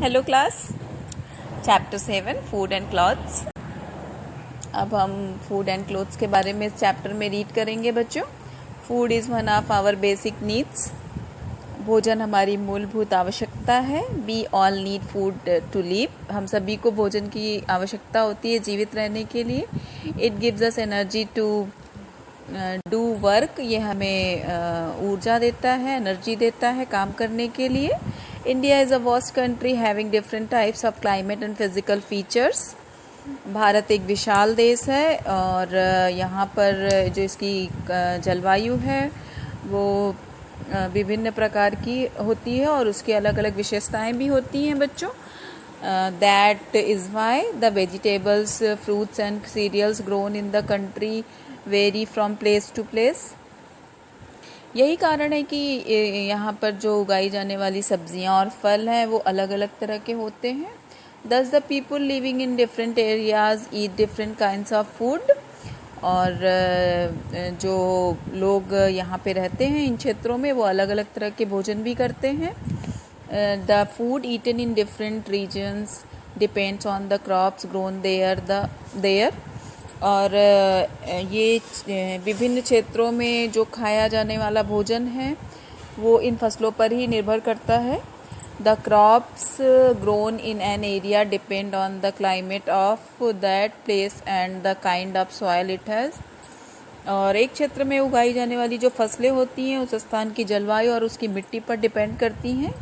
Hello class. Chapter 7 food and clothes. अब हम food and clothes के बारे में इस चैप्टर में रीड करेंगे बच्चों। Food is one of our basic needs. भोजन हमारी मूलभूत आवश्यकता है। We all need food to live. हम सभी को भोजन की आवश्यकता होती है जीवित रहने के लिए। It gives us energy to do work. ये हमें ऊर्जा देता है, एनर्जी देता है काम करने के लिए। India is a vast country having different types of climate and physical features. Bharat एक विशाल देश है और यहाँ पर जो इसकी जलवायु है वो विभिन्न प्रकार की होती है और उसकी अलग अलग विशेषताएं भी होती हैं बच्चों। That is why the vegetables, fruits and cereals grown in the country vary from place to place. यही कारण है कि यहाँ पर जो उगाई जाने वाली सब्जियाँ और फल हैं वो अलग अलग तरह के होते हैं। Thus the people living in different areas eat different kinds of food. और जो लोग यहाँ पे रहते हैं इन क्षेत्रों में वो अलग अलग तरह के भोजन भी करते हैं। The food eaten in different regions depends on the crops grown there. और ये विभिन्न क्षेत्रों में जो खाया जाने वाला भोजन है वो इन फसलों पर ही निर्भर करता है। The crops grown in an area depend on the climate of that place and the kind of soil it has. और एक क्षेत्र में उगाई जाने वाली जो फसलें होती हैं उस स्थान की जलवायु और उसकी मिट्टी पर डिपेंड करती हैं।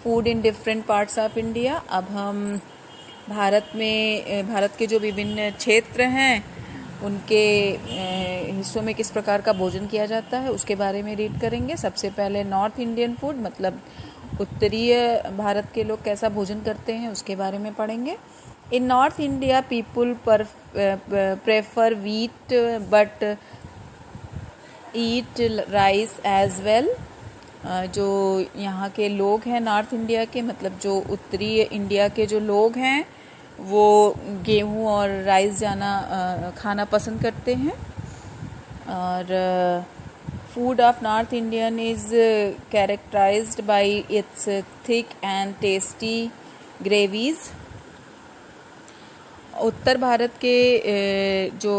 Food in different parts of India. अब हम भारत के जो विभिन्न क्षेत्र हैं उनके हिस्सों में किस प्रकार का भोजन किया जाता है उसके बारे में रीड करेंगे। सबसे पहले नॉर्थ इंडियन फूड, मतलब उत्तरीय भारत के लोग कैसा भोजन करते हैं उसके बारे में पढ़ेंगे। In north India people prefer wheat but eat rice as well. जो यहाँ के लोग हैं नॉर्थ इंडिया के, मतलब जो उत्तरी इंडिया के जो लोग हैं वो गेहूँ और राइस खाना पसंद करते हैं। और food of north Indian is characterised by its thick and tasty gravies. उत्तर भारत के जो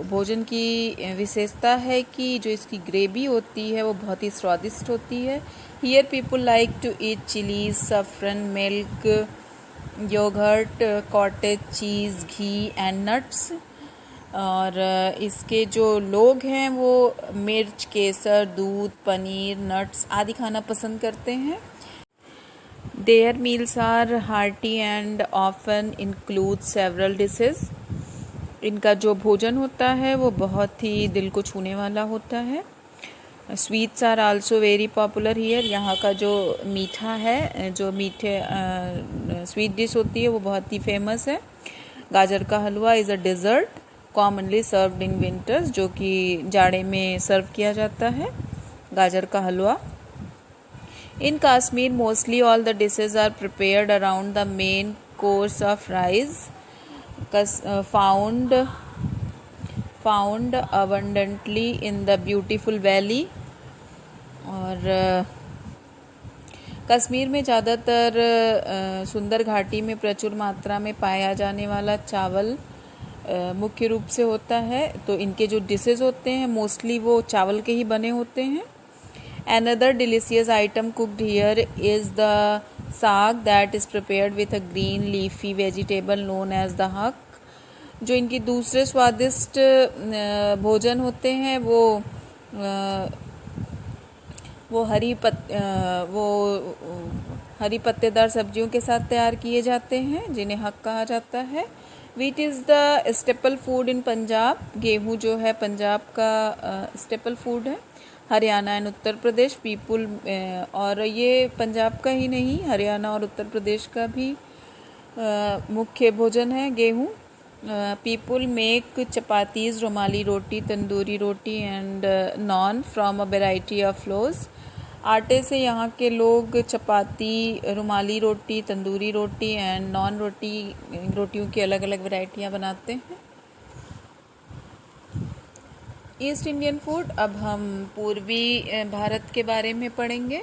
भोजन की विशेषता है कि जो इसकी ग्रेवी होती है वो बहुत ही स्वादिष्ट होती है। Here people like to eat chillies, saffron, milk, yoghurt, cottage cheese, ghee and nuts. और इसके जो लोग हैं वो मिर्च, केसर, दूध, पनीर, नट्स आदि खाना पसंद करते हैं। Their meals are hearty and often include several dishes. इनका जो भोजन होता है वो बहुत ही दिल को छूने वाला होता है। Sweets are also very popular here. यहाँ का जो मीठा है, जो मीठे स्वीट डिश होती है वो बहुत ही फेमस है। Gajar ka halwa is a dessert commonly served in winters, जो कि जाड़े में सर्व किया जाता है गाजर का हलवा। In Kashmir, mostly all the dishes are prepared around the main course of rice, found abundantly in the beautiful valley. और कश्मीर में ज़्यादातर सुंदर घाटी में प्रचुर मात्रा में पाया जाने वाला चावल मुख्य रूप से होता है। तो इनके जो डिशेस होते हैं मोस्टली वो चावल के ही बने होते हैं। Another delicious item cooked here is the saag that is prepared with a green leafy vegetable known as the haq. जो इनकी दूसरे स्वादिष्ट भोजन होते हैं वो हरी पत्तेदार सब्जियों के साथ तैयार किए जाते हैं जिन्हें हक कहा जाता है। Wheat is the staple food in Punjab. गेहूँ जो है पंजाब का स्टेपल फूड है। हरियाणा एंड उत्तर प्रदेश पीपुल, और ये पंजाब का ही नहीं हरियाणा और उत्तर प्रदेश का भी मुख्य भोजन है गेहूँ। People make chapatis, rumali roti, tandoori roti and non from a variety of floors. आटे से यहाँ के लोग चपाती, रुमाली रोटी, तंदूरी रोटी एंड नॉन रोटियों की अलग अलग वैरायटियाँ बनाते हैं। East Indian food. अब हम पूर्वी भारत के बारे में पढ़ेंगे।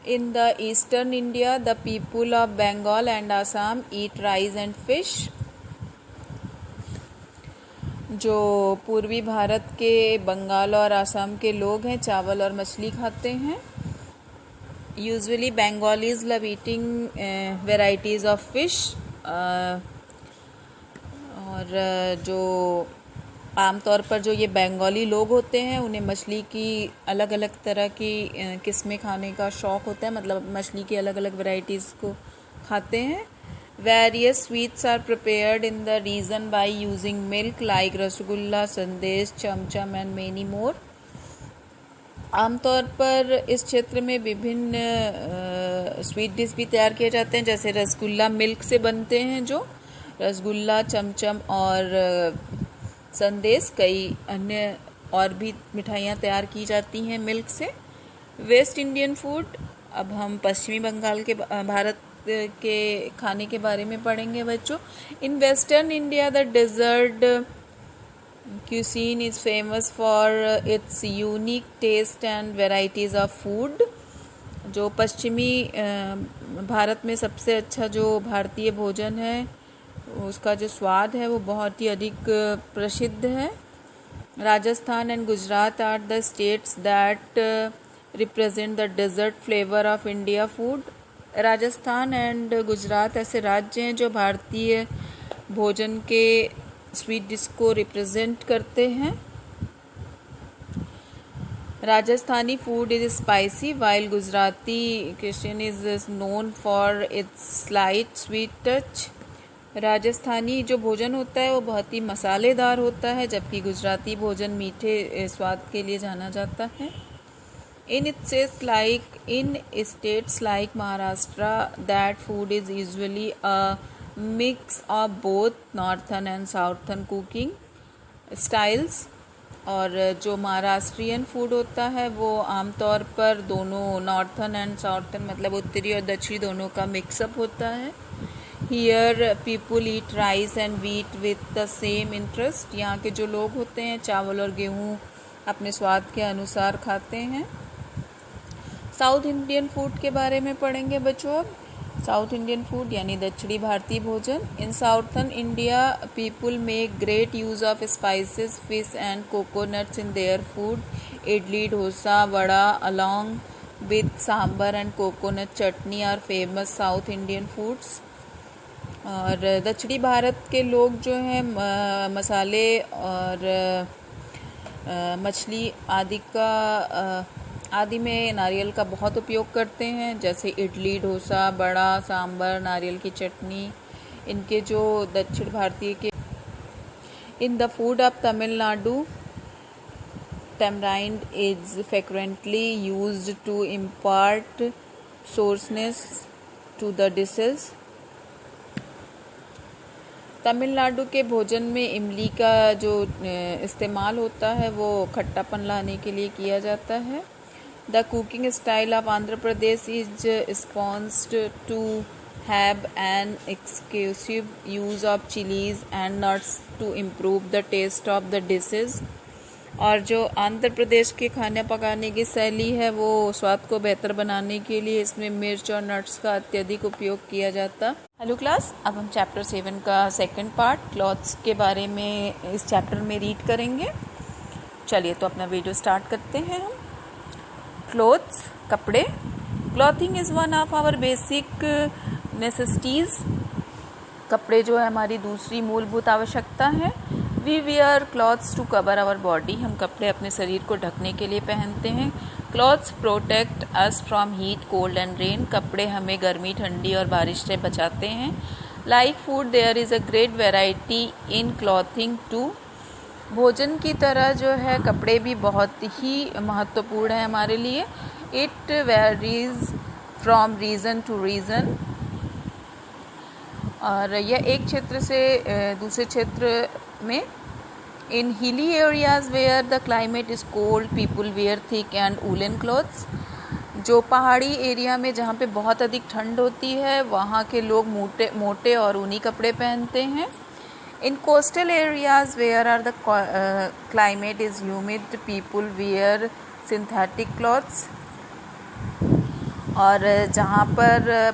In the eastern India, the people of Bengal and Assam eat rice and fish. जो पूर्वी भारत के बंगाल और आसाम के लोग हैं चावल और मछली खाते हैं. Usually Bengalis love eating varieties of fish. और जो आमतौर पर जो ये बंगाली लोग होते हैं उन्हें मछली की अलग अलग तरह की किस्में खाने का शौक़ होता है, मतलब मछली की अलग अलग वैरायटीज़ को खाते हैं. Various sweets are prepared in the region by using milk like rasgulla, संदेश, चमचम and many more. आमतौर पर इस क्षेत्र में विभिन्न स्वीट डिश भी तैयार किए जाते हैं, जैसे रसगुल्ला मिल्क से बनते हैं, जो रसगुल्ला, चमचम और संदेश. कई अन्य और भी मिठाइयाँ तैयार की जाती हैं मिल्क से. West Indian food. अब हम पश्चिमी बंगाल के भारत के खाने के बारे में पढ़ेंगे बच्चों. In western India the desert cuisine is famous for its unique taste and varieties of food. जो पश्चिमी भारत में सबसे अच्छा जो भारतीय भोजन है उसका जो स्वाद है वो बहुत ही अधिक प्रसिद्ध है. Rajasthan and Gujarat are the states that represent the desert flavour of India food. Rajasthan and Gujarat ऐसे राज्य हैं जो भारतीय भोजन के स्वीट डिश को रिप्रेजेंट करते हैं. Rajasthani food is spicy while Gujarati cuisine is known for its slight sweet touch. Rajasthani जो भोजन होता है वो बहुत ही मसालेदार होता है, जबकि गुजराती भोजन मीठे स्वाद के लिए जाना जाता है. In states like Maharashtra, that food is usually a mix of both northern and southern cooking styles. और जो महाराष्ट्रियन फूड होता है वो आमतौर पर दोनों नॉर्थन एंड साउथर्न मतलब उत्तरी और दक्षिणी दोनों का मिक्सअप होता है. Here people eat rice and wheat with the same interest. यहाँ के जो लोग होते हैं चावल और गेहूँ अपने स्वाद के अनुसार खाते हैं. साउथ इंडियन फूड के बारे में पढ़ेंगे बच्चों. अब साउथ इंडियन फूड यानी दक्षिणी भारतीय भोजन. In southern India people make great use of spices, fish and coconuts in their food. Idli, dosa, vada along with sambar and coconut chutney are famous south Indian foods. और दक्षिणी भारत के लोग जो हैं मसाले और मछली आदि में नारियल का बहुत उपयोग करते हैं, जैसे इडली, डोसा, बड़ा, सांबर, नारियल की चटनी. इनके जो दक्षिण भारतीय के in the food of Tamil Nadu tamarind is frequently used to impart sourness to the dishes. Tamil Nadu के भोजन में इमली का जो इस्तेमाल होता है वो खट्टापन लाने के लिए किया जाता है. The cooking style of Andhra Pradesh is supposed to have an exclusive use of chillies and nuts to improve the taste of the dishes. और जो आंध्र प्रदेश के खाना पकाने की शैली है वो स्वाद को बेहतर बनाने के लिए इसमें मिर्च और नट्स का अत्यधिक उपयोग किया जाता. हेलो क्लास, अब हम चैप्टर 7 का सेकंड पार्ट क्लॉथ्स के बारे में इस चैप्टर में रीड करेंगे. चलिए तो अपना वीडियो स्टार्ट करते हैं हम. क्लोथ्स, कपड़े. Clothing is one of our basic necessities. कपड़े जो है हमारी दूसरी मूलभूत आवश्यकता है. We wear clothes to cover our body. हम कपड़े अपने शरीर को ढकने के लिए पहनते हैं. Clothes protect us from heat, cold and rain. कपड़े हमें गर्मी, ठंडी और बारिश से बचाते हैं. Like food there is a great variety in clothing too. भोजन की तरह जो है कपड़े भी बहुत ही महत्वपूर्ण है हमारे लिए. It varies from region to region. और यह एक क्षेत्र से दूसरे क्षेत्र में. In hilly areas where the climate is cold people wear thick and woollen clothes. जो पहाड़ी एरिया में जहाँ पे बहुत अधिक ठंड होती है वहाँ के लोग मोटे और ऊनी कपड़े पहनते हैं. In coastal areas where are the climate is humid people wear synthetic clothes. और जहाँ पर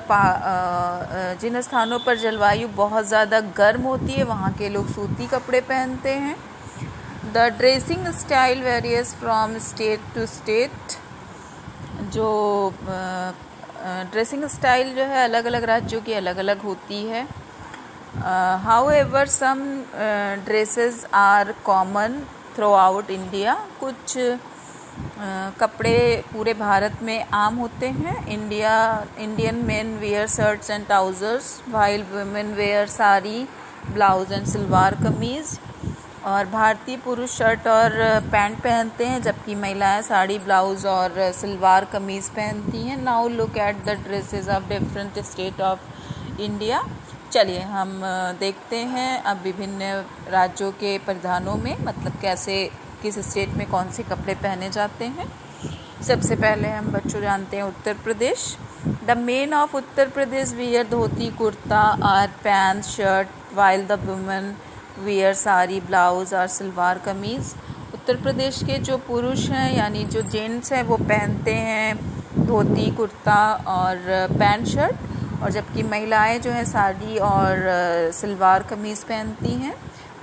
जिन स्थानों पर जलवायु बहुत ज़्यादा गर्म होती है वहाँ के लोग सूती कपड़े पहनते हैं। The dressing style varies from state to state. जो ड्रेसिंग स्टाइल जो है अलग अलग राज्यों की अलग अलग होती है। However some dresses are common throughout India. कुछ कपड़े पूरे भारत में आम होते हैं। Indian men wear shirts and trousers while women wear sari blouse and salwar kameez. और भारतीय पुरुष शर्ट और पैंट पहनते हैं जबकि महिलाएं साड़ी ब्लाउज और सलवार कमीज़ पहनती हैं। Now look at the dresses of different state of India. चलिए हम देखते हैं अब विभिन्न राज्यों के परिधानों में, मतलब कैसे किस स्टेट में कौन से कपड़े पहने जाते हैं। सबसे पहले हम बच्चों जानते हैं Uttar Pradesh. The men of Uttar Pradesh wear dhoti kurta और pant shirt while the women wear sari blouse और सलवार कमीज़। उत्तर प्रदेश के जो पुरुष हैं यानी जो जेंट्स हैं वो पहनते हैं धोती कुर्ता और पैंट शर्ट, और जबकि महिलाएं जो हैं साड़ी और सलवार कमीज़ पहनती हैं।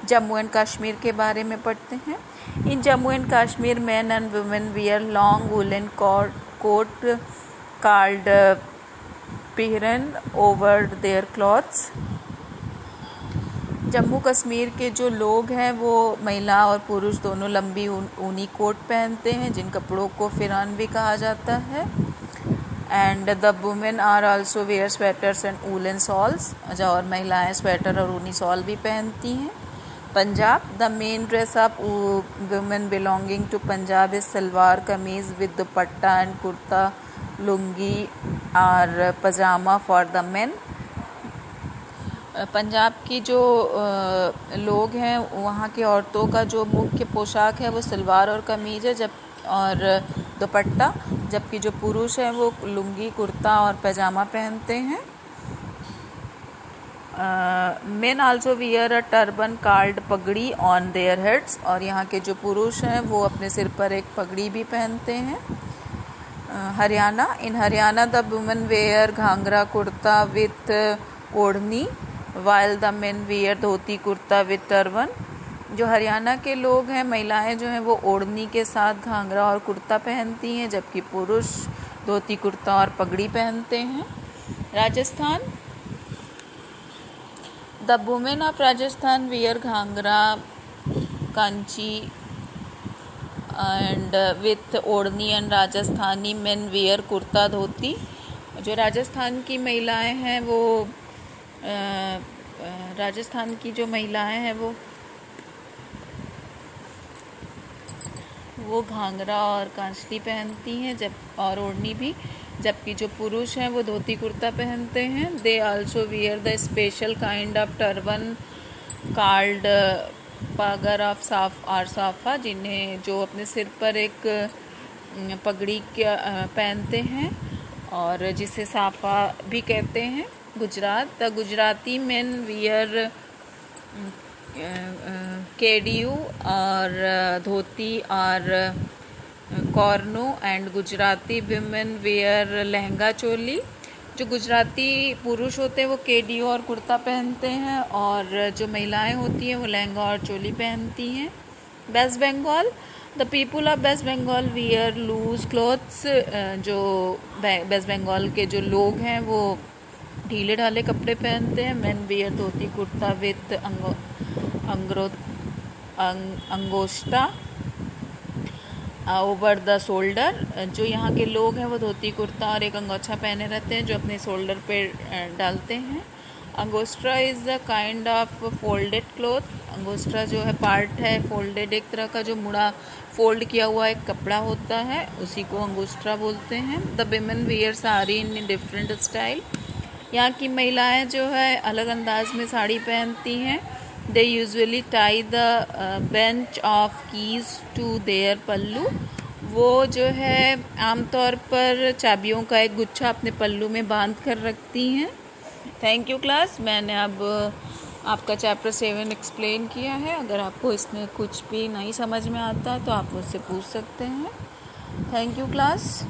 जम्मू एंड कश्मीर के बारे में पढ़ते हैं। In Jammu and Kashmir man and women wear long woollen coat called pheran over their clothes. Jammu Kashmir के जो लोग हैं वो महिला और पुरुष दोनों लंबी ऊनी कोट पहनते हैं जिन कपड़ों को फिरान भी कहा जाता है। And the women are also wear sweaters and woollen shawls. और महिलाएं स्वेटर और ऊनी शॉल भी पहनती हैं। Punjab the main dress of women belonging to Punjab is salwar kameez with dupatta and kurta lungi और pyjama for the men. Punjab की जो लोग हैं वहाँ की औरतों का जो मुख्य पोशाक है वो सलवार और कमीज है और दुपट्टा, जबकि जो पुरुष हैं वो लुंगी कुर्ता और पैजामा पहनते हैं। मेन आल्सो वियर अ टर्बन कॉल्ड पगड़ी ऑन देयर हेड्स। और यहाँ के जो पुरुष हैं वो अपने सिर पर एक पगड़ी भी पहनते हैं। Haryana in Haryana the women wear ghagra kurta with odhni while the men wear dhoti kurta with turban. जो हरियाणा के लोग हैं महिलाएं जो हैं वो ओढ़नी के साथ घाघरा और कुर्ता पहनती हैं जबकि पुरुष धोती कुर्ता और पगड़ी पहनते हैं। Rajasthan the women of Rajasthan wear ghagra kanchi and with odhni and Rajasthani men wear kurta dhoti. जो राजस्थान की महिलाएं हैं वो राजस्थान की जो महिलाएं हैं वो घाघरा और कांचली पहनती हैं और ओढ़नी भी, जबकि जो पुरुष हैं वो धोती कुर्ता पहनते हैं। They also wear the special kind of turban called Pagar of साफा, जिन्हें जो अपने सिर पर एक पगड़ी पहनते हैं और जिसे साफा भी कहते हैं। Gujarat the Gujarati men wear kediyu और धोती और कॉर्नो and Gujarati women wear lehenga choli. जो गुजराती पुरुष होते हैं वो केडियू और कुर्ता पहनते हैं और जो महिलाएं होती हैं वो लहंगा और चोली पहनती हैं। West Bengal the people of West Bengal wear loose clothes. जो वेस्ट बंगाल के जो लोग हैं वो ढीले ढाले कपड़े पहनते हैं। Men wear dhoti kurta with अंगोष्ठा ओवर द शोल्डर। जो यहाँ के लोग हैं वो धोती कुर्ता और एक अंगोछा पहने रहते हैं जो अपने शोल्डर पे डालते हैं। अंगोस्ट्रा is the kind of folded cloth. अंगोस्ट्रा जो है पार्ट है फोल्डेड, एक तरह का जो मुड़ा फोल्ड किया हुआ एक कपड़ा होता है, उसी को अंगोस्ट्रा बोलते हैं। The women wear sari in different style. यहाँ की महिलाएं जो है अलग अंदाज में साड़ी पहनती हैं। They usually tie the bunch of keys to their pallu. वो जो है आमतौर पर चाबियों का एक गुच्छा अपने पल्लू में बांध कर रखती हैं। थैंक यू क्लास, मैंने अब आपका चैप्टर 7 एक्सप्लेन किया है। अगर आपको इसमें कुछ भी नहीं समझ में आता तो आप मुझसे पूछ सकते हैं। Thank you class.